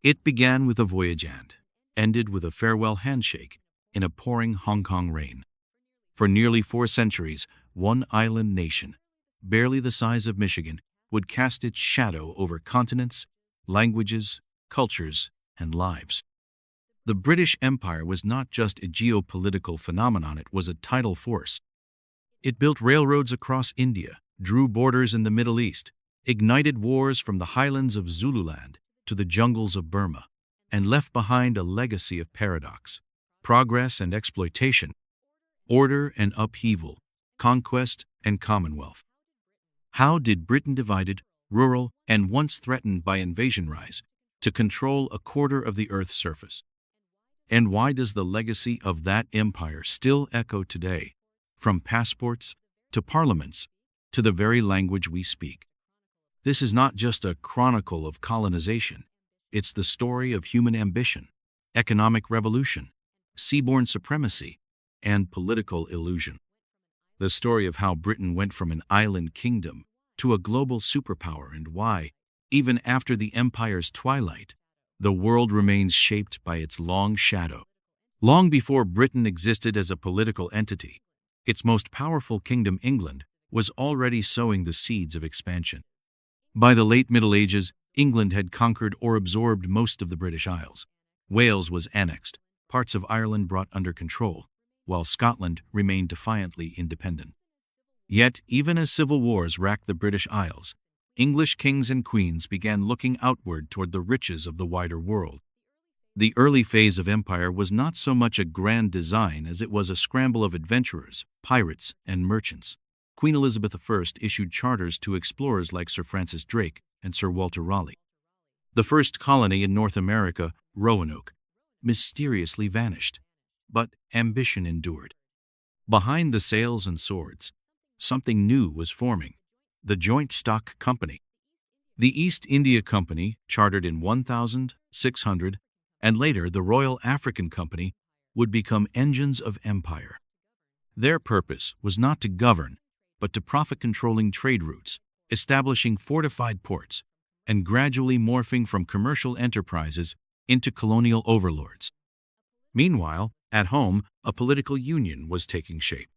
It began with a voyage and ended with a farewell handshake in a pouring Hong Kong rain. For nearly 4 centuries, one island nation, barely the size of Michigan, would cast its shadow over continents, languages, cultures, and lives. The British Empire was not just a geopolitical phenomenon, it was a tidal force. It built railroads across India, drew borders in the Middle East, ignited wars from the highlands of Zululand to the jungles of Burma, and left behind a legacy of paradox, progress and exploitation, order and upheaval, conquest and commonwealth. How did Britain, divided, rural, and once threatened by invasion, rise to control a quarter of the Earth's surface? And why does the legacy of that empire still echo today, from passports to parliaments to the very language we speak? This is not just a chronicle of colonization. It's the story of human ambition, economic revolution, seaborne supremacy, and political illusion. The story of how Britain went from an island kingdom to a global superpower, and why, even after the empire's twilight, the world remains shaped by its long shadow. Long before Britain existed as a political entity, its most powerful kingdom, England, was already sowing the seeds of expansion. By the late Middle Ages, England had conquered or absorbed most of the British Isles. Wales was annexed, parts of Ireland brought under control, while Scotland remained defiantly independent. Yet, even as civil wars racked the British Isles, English kings and queens began looking outward toward the riches of the wider world. The early phase of empire was not so much a grand design as it was a scramble of adventurers, pirates, and merchants. Queen Elizabeth I issued charters to explorers like Sir Francis Drake and Sir Walter Raleigh. The first colony in North America, Roanoke, mysteriously vanished, but ambition endured. Behind the sails and swords, something new was forming: the Joint Stock Company. The East India Company, chartered in 1600, and later the Royal African Company, would become engines of empire. Their purpose was not to govern, but to profit, controlling trade routes, establishing fortified ports, and gradually morphing from commercial enterprises into colonial overlords. Meanwhile, at home, a political union was taking shape.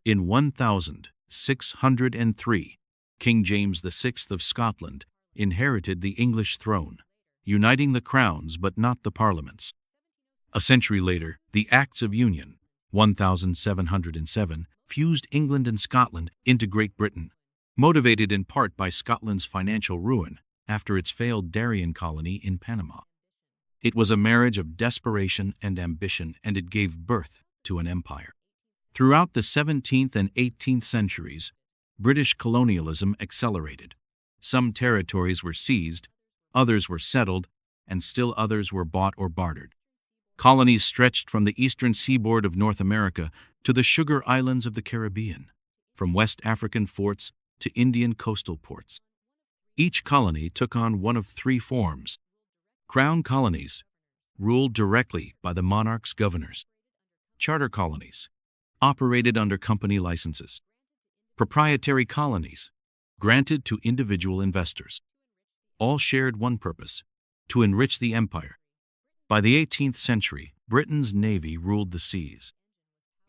In 1603, King James VI of Scotland inherited the English throne, uniting the crowns but not the parliaments. A century later, the Acts of Union, 1707, fused England and Scotland into Great Britain, motivated in part by Scotland's financial ruin after its failed Darien colony in Panama. It was a marriage of desperation and ambition, and it gave birth to an empire. Throughout the 17th and 18th centuries, British colonialism accelerated. Some territories were seized, others were settled, and still others were bought or bartered. Colonies stretched from the eastern seaboard of North America to the sugar islands of the Caribbean, from West African forts to Indian coastal ports. Each colony took on one of 3 forms: crown colonies, ruled directly by the monarch's governors; charter colonies, operated under company licenses; proprietary colonies, granted to individual investors. All shared one purpose: to enrich the empire. By the 18th century, Britain's navy ruled the seas.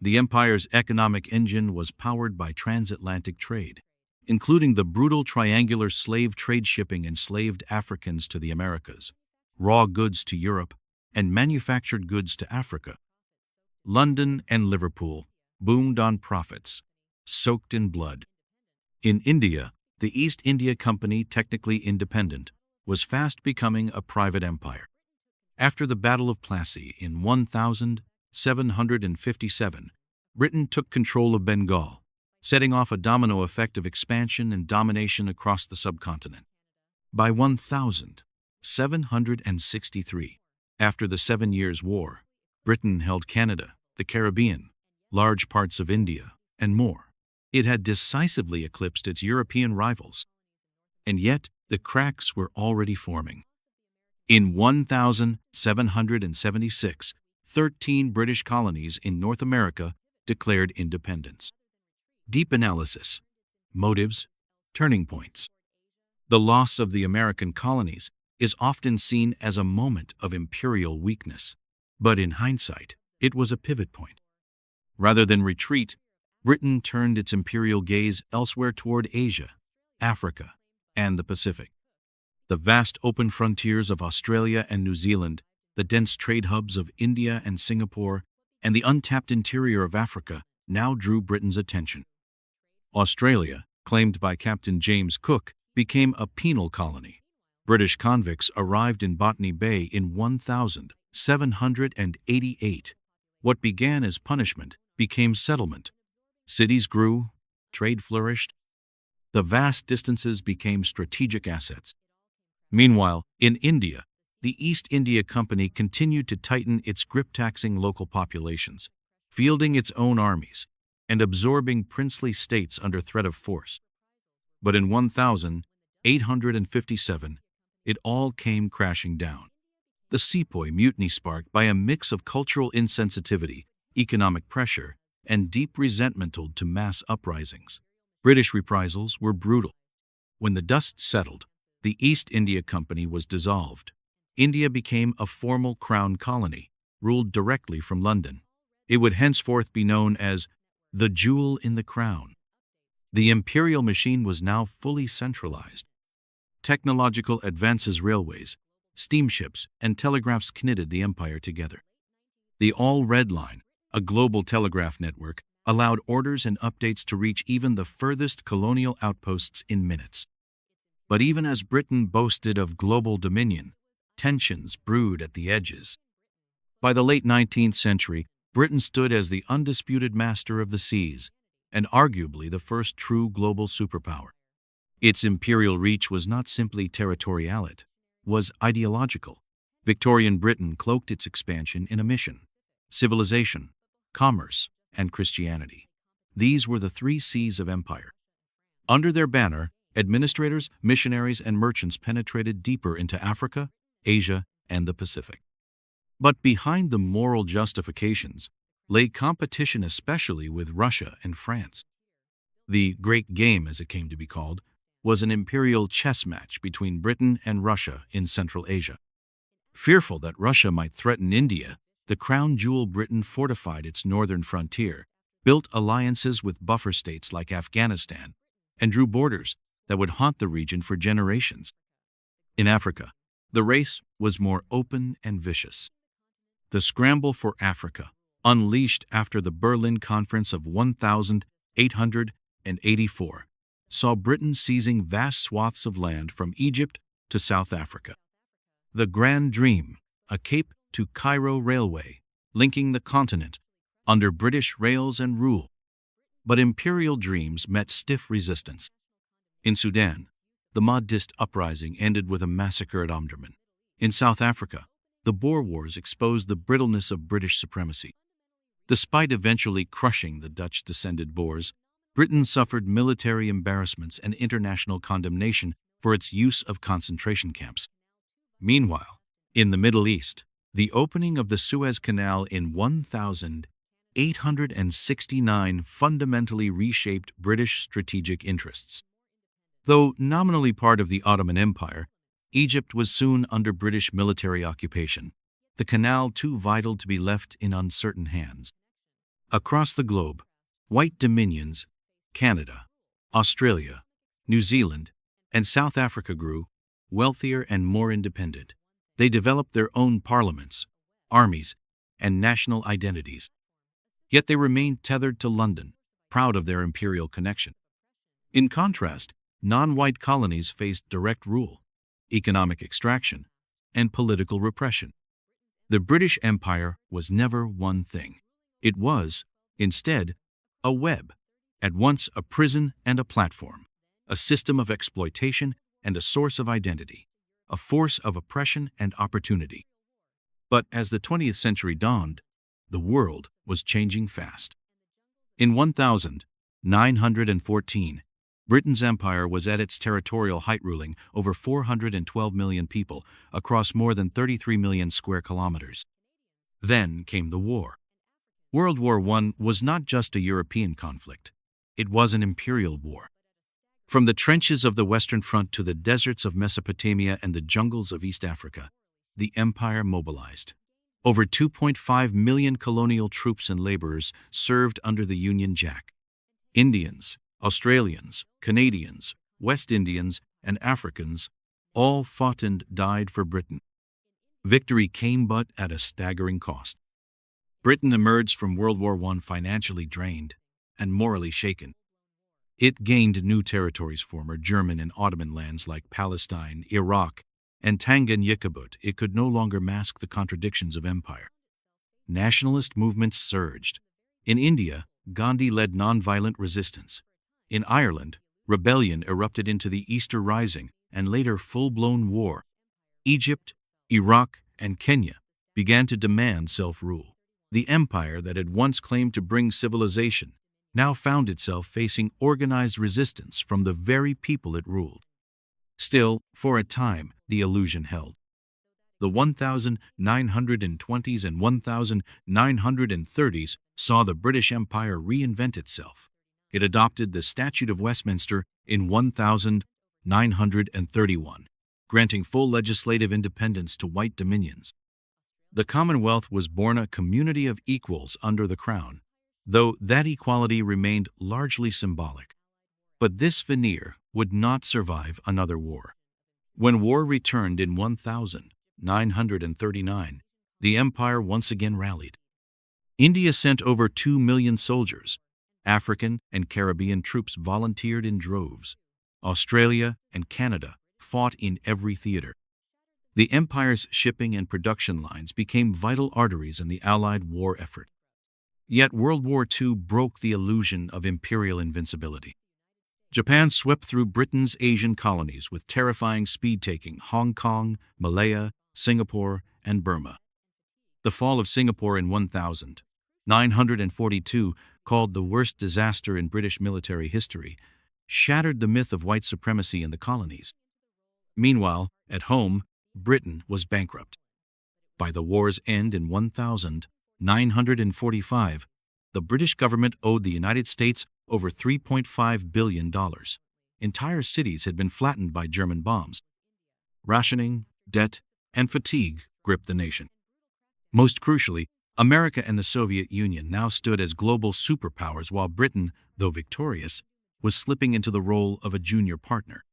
The empire's economic engine was powered by transatlantic trade, including the brutal triangular slave trade, shipping enslaved Africans to the Americas, raw goods to Europe, and manufactured goods to Africa. London and Liverpool boomed on profits, soaked in blood. In India, the East India Company, technically independent, was fast becoming a private empire. After the Battle of Plassey in 1757, Britain took control of Bengal, setting off a domino effect of expansion and domination across the subcontinent. By 1763, after the 7 Years' War, Britain held Canada, the Caribbean, large parts of India, and more. It had decisively eclipsed its European rivals. And yet, the cracks were already forming. In 1776, 13 British colonies in North America declared independence. Deep analysis, motives, turning points. The loss of the American colonies is often seen as a moment of imperial weakness. But in hindsight, it was a pivot point. Rather than retreat, Britain turned its imperial gaze elsewhere toward Asia, Africa, and the Pacific. The vast open frontiers of Australia and New Zealand, the dense trade hubs of India and Singapore, and the untapped interior of Africa now drew Britain's attention. Australia, claimed by Captain James Cook, became a penal colony. British convicts arrived in Botany Bay in 1788. What began as punishment became settlement. Cities grew, trade flourished. The vast distances became strategic assets. Meanwhile, in India, the East India Company continued to tighten its grip, taxing local populations, fielding its own armies, and absorbing princely states under threat of force. But in 1857, it all came crashing down. The Sepoy Mutiny, sparked by a mix of cultural insensitivity, economic pressure, and deep resentment, led to mass uprisings. British reprisals were brutal. When the dust settled, the East India Company was dissolved. India became a formal crown colony, ruled directly from London. It would henceforth be known as the jewel in the crown. The imperial machine was now fully centralized. Technological advances, railways, steamships, and telegraphs knitted the empire together. The All-Red Line, a global telegraph network, allowed orders and updates to reach even the furthest colonial outposts in minutes. But even as Britain boasted of global dominion, tensions brewed at the edges. By the late 19th century, Britain stood as the undisputed master of the seas, and arguably the first true global superpower. Its imperial reach was not simply territorial, it was ideological. Victorian Britain cloaked its expansion in a mission: civilization, commerce, and Christianity. These were the three C's of empire. Under their banner, administrators, missionaries, and merchants penetrated deeper into Africa, Asia, and the Pacific. But behind the moral justifications lay competition, especially with Russia and France. The Great Game, as it came to be called, was an imperial chess match between Britain and Russia in Central Asia. Fearful that Russia might threaten India, the crown jewel Britain fortified its northern frontier, built alliances with buffer states like Afghanistan, and drew borders that would haunt the region for generations. In Africa, the race was more open and vicious. The scramble for Africa, unleashed after the Berlin Conference of 1884, saw Britain seizing vast swaths of land from Egypt to South Africa. The Grand Dream, a Cape to Cairo railway, linking the continent under British rails and rule. But imperial dreams met stiff resistance. In Sudan, the Mahdist uprising ended with a massacre at Omdurman. In South Africa, the Boer Wars exposed the brittleness of British supremacy. Despite eventually crushing the Dutch-descended Boers, Britain suffered military embarrassments and international condemnation for its use of concentration camps. Meanwhile, in the Middle East, the opening of the Suez Canal in 1869 fundamentally reshaped British strategic interests. Though nominally part of the Ottoman Empire, Egypt was soon under British military occupation, the canal too vital to be left in uncertain hands. Across the globe, white dominions, Canada, Australia, New Zealand, and South Africa grew, wealthier and more independent. They developed their own parliaments, armies, and national identities. Yet they remained tethered to London, proud of their imperial connection. In contrast, non-white colonies faced direct rule, economic extraction, and political repression. The British Empire was never one thing. It was, instead, a web, at once a prison and a platform, a system of exploitation and a source of identity, a force of oppression and opportunity. But as the 20th century dawned, the world was changing fast. In 1914, Britain's empire was at its territorial height, ruling over 412 million people across more than 33 million square kilometers. Then came the war. World War I was not just a European conflict. It was an imperial war. From the trenches of the Western Front to the deserts of Mesopotamia and the jungles of East Africa, the empire mobilized. Over 2.5 million colonial troops and laborers served under the Union Jack. Indians, Australians, Canadians, West Indians, and Africans all fought and died for Britain. Victory came but at a staggering cost. Britain emerged from World War I financially drained and morally shaken. It gained new territories, former German and Ottoman lands like Palestine, Iraq, and Tanganyika. It could no longer mask the contradictions of empire. Nationalist movements surged. In India, Gandhi led nonviolent resistance. In Ireland, rebellion erupted into the Easter Rising and later full-blown war. Egypt, Iraq, and Kenya began to demand self-rule. The empire that had once claimed to bring civilization now found itself facing organized resistance from the very people it ruled. Still, for a time, the illusion held. The 1920s and 1930s saw the British Empire reinvent itself. It adopted the Statute of Westminster in 1931, granting full legislative independence to white dominions. The Commonwealth was born a community of equals under the Crown, though that equality remained largely symbolic. But this veneer would not survive another war. When war returned in 1939, the empire once again rallied. India sent over 2 million soldiers. African and Caribbean troops volunteered in droves. Australia and Canada fought in every theater. The empire's shipping and production lines became vital arteries in the Allied war effort. Yet World War II broke the illusion of imperial invincibility. Japan swept through Britain's Asian colonies with terrifying speed, taking Hong Kong, Malaya, Singapore, and Burma. The fall of Singapore in 1942, called the worst disaster in British military history, shattered the myth of white supremacy in the colonies. Meanwhile, at home, Britain was bankrupt. By the war's end in 1945, the British government owed the United States over $3.5 billion. Entire cities had been flattened by German bombs. Rationing, debt, and fatigue gripped the nation. Most crucially, America and the Soviet Union now stood as global superpowers, while Britain, though victorious, was slipping into the role of a junior partner.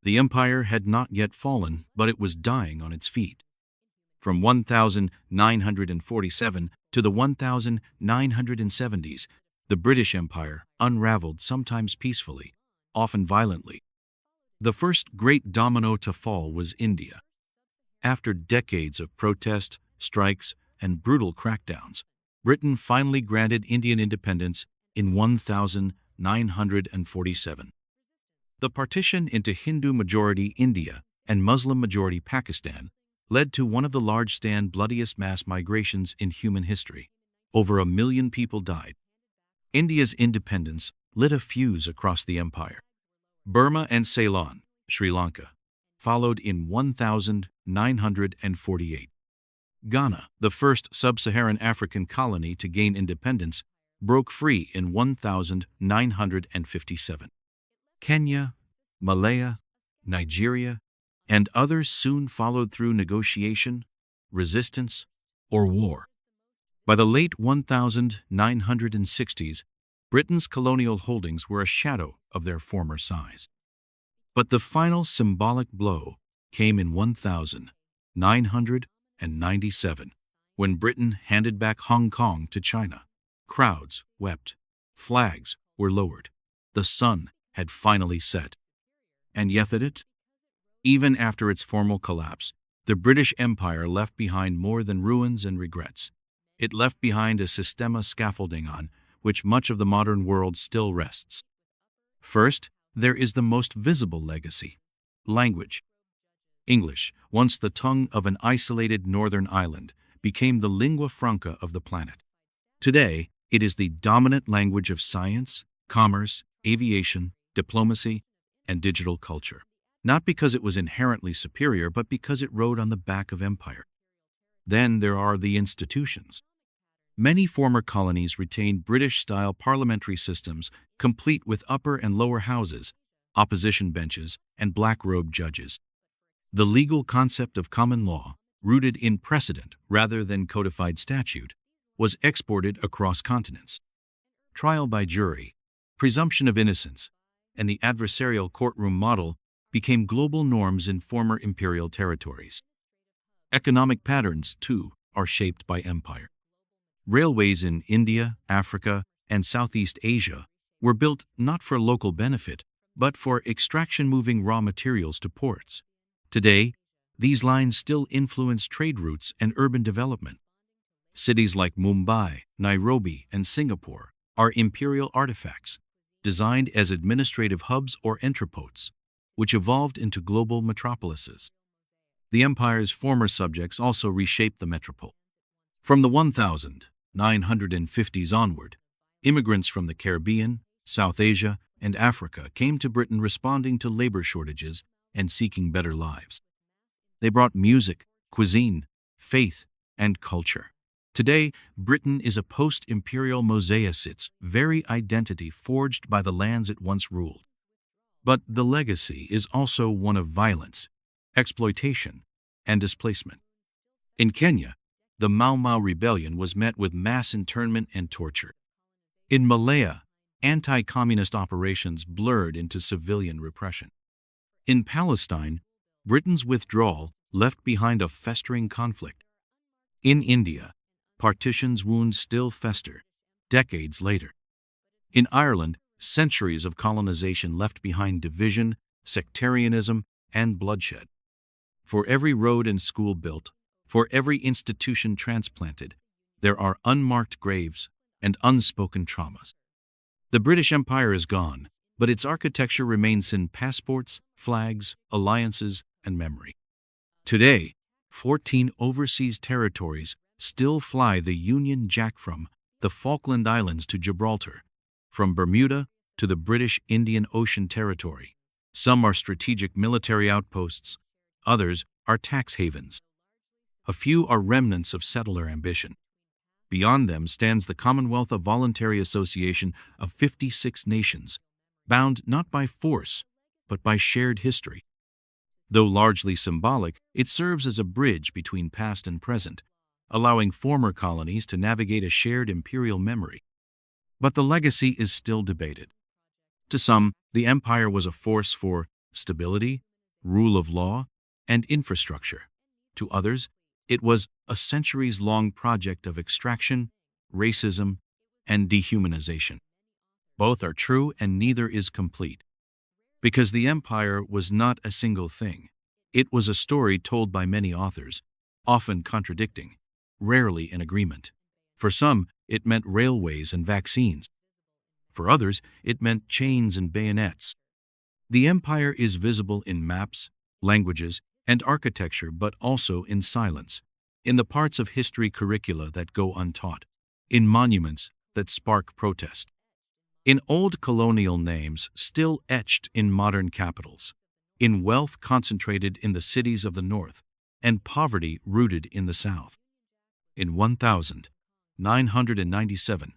The empire had not yet fallen, but it was dying on its feet. From 1947 to the 1970s, the British Empire unraveled, sometimes peacefully, often violently. The first great domino to fall was India. After decades of protest, strikes, and brutal crackdowns, Britain finally granted Indian independence in 1947. The partition into Hindu-majority India and Muslim-majority Pakistan led to one of the large-scale, bloodiest mass migrations in human history. Over 1 million people died. India's independence lit a fuse across the empire. Burma and Ceylon, Sri Lanka, followed in 1948. Ghana, the first sub-Saharan African colony to gain independence, broke free in 1957. Kenya, Malaya, Nigeria, and others soon followed through negotiation, resistance, or war. By the late 1960s, Britain's colonial holdings were a shadow of their former size. But the final symbolic blow came in 1997, when Britain handed back Hong Kong to China. Crowds wept. Flags were lowered. The sun had finally set. And yet, even after its formal collapse, the British Empire left behind more than ruins and regrets. It left behind a systema scaffolding on which much of the modern world still rests. First, there is the most visible legacy: language. English, once the tongue of an isolated northern island, became the lingua franca of the planet. Today, it is the dominant language of science, commerce, aviation, diplomacy, and digital culture. Not because it was inherently superior, but because it rode on the back of empire. Then there are the institutions. Many former colonies retained British-style parliamentary systems, complete with upper and lower houses, opposition benches, and black-robed judges. The legal concept of common law, rooted in precedent rather than codified statute, was exported across continents. Trial by jury, presumption of innocence, and the adversarial courtroom model became global norms in former imperial territories. Economic patterns, too, are shaped by empire. Railways in India, Africa, and Southeast Asia were built not for local benefit, but for extraction, moving raw materials to ports. Today, these lines still influence trade routes and urban development. Cities like Mumbai, Nairobi, and Singapore are imperial artifacts, designed as administrative hubs or entrepôts, which evolved into global metropolises. The empire's former subjects also reshaped the metropole. From the 1950s onward, immigrants from the Caribbean, South Asia, and Africa came to Britain responding to labor shortages and seeking better lives. They brought music, cuisine, faith, and culture. Today, Britain is a post-imperial mosaic, its very identity forged by the lands it once ruled. But the legacy is also one of violence, exploitation, and displacement. In Kenya, the Mau Mau Rebellion was met with mass internment and torture. In Malaya, anti-communist operations blurred into civilian repression. In Palestine, Britain's withdrawal left behind a festering conflict. In India, partition's wounds still fester, decades later. In Ireland, centuries of colonization left behind division, sectarianism, and bloodshed. For every road and school built, for every institution transplanted, there are unmarked graves and unspoken traumas. The British Empire is gone, but its architecture remains in passports, flags, alliances, and memory. Today, 14 overseas territories still fly the Union Jack from the Falkland Islands to Gibraltar, from Bermuda to the British Indian Ocean Territory. Some are strategic military outposts, others are tax havens. A few are remnants of settler ambition. Beyond them stands the Commonwealth, a voluntary association of 56 nations, bound not by force, but by shared history. Though largely symbolic, it serves as a bridge between past and present, allowing former colonies to navigate a shared imperial memory. But the legacy is still debated. To some, the empire was a force for stability, rule of law, and infrastructure. To others, it was a centuries-long project of extraction, racism, and dehumanization. Both are true and neither is complete. Because the empire was not a single thing. It was a story told by many authors, often contradicting, rarely in agreement. For some, it meant railways and vaccines. For others, it meant chains and bayonets. The empire is visible in maps, languages, and architecture, but also in silence, in the parts of history curricula that go untaught, in monuments that spark protest, in old colonial names still etched in modern capitals, in wealth concentrated in the cities of the north, and poverty rooted in the south. In 1997,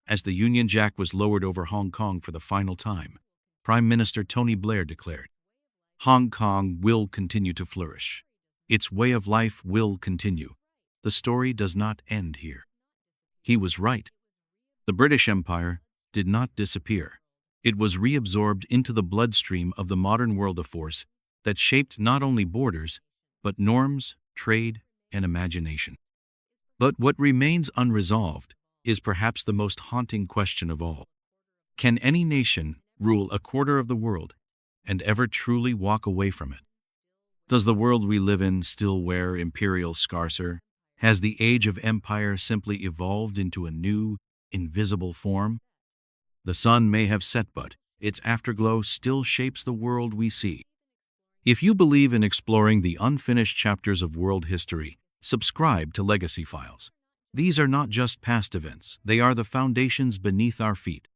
as the Union Jack was lowered over Hong Kong for the final time, Prime Minister Tony Blair declared, "Hong Kong will continue to flourish. Its way of life will continue. The story does not end here." He was right. The British Empire did not disappear. It was reabsorbed into the bloodstream of the modern world, a force that shaped not only borders, but norms, trade, and imagination. But what remains unresolved is perhaps the most haunting question of all. Can any nation rule a quarter of the world and ever truly walk away from it? Does the world we live in still wear imperial scars? Has the age of empire simply evolved into a new, invisible form? The sun may have set, but its afterglow still shapes the world we see. If you believe in exploring the unfinished chapters of world history, subscribe to Legacy Files. These are not just past events, they are the foundations beneath our feet.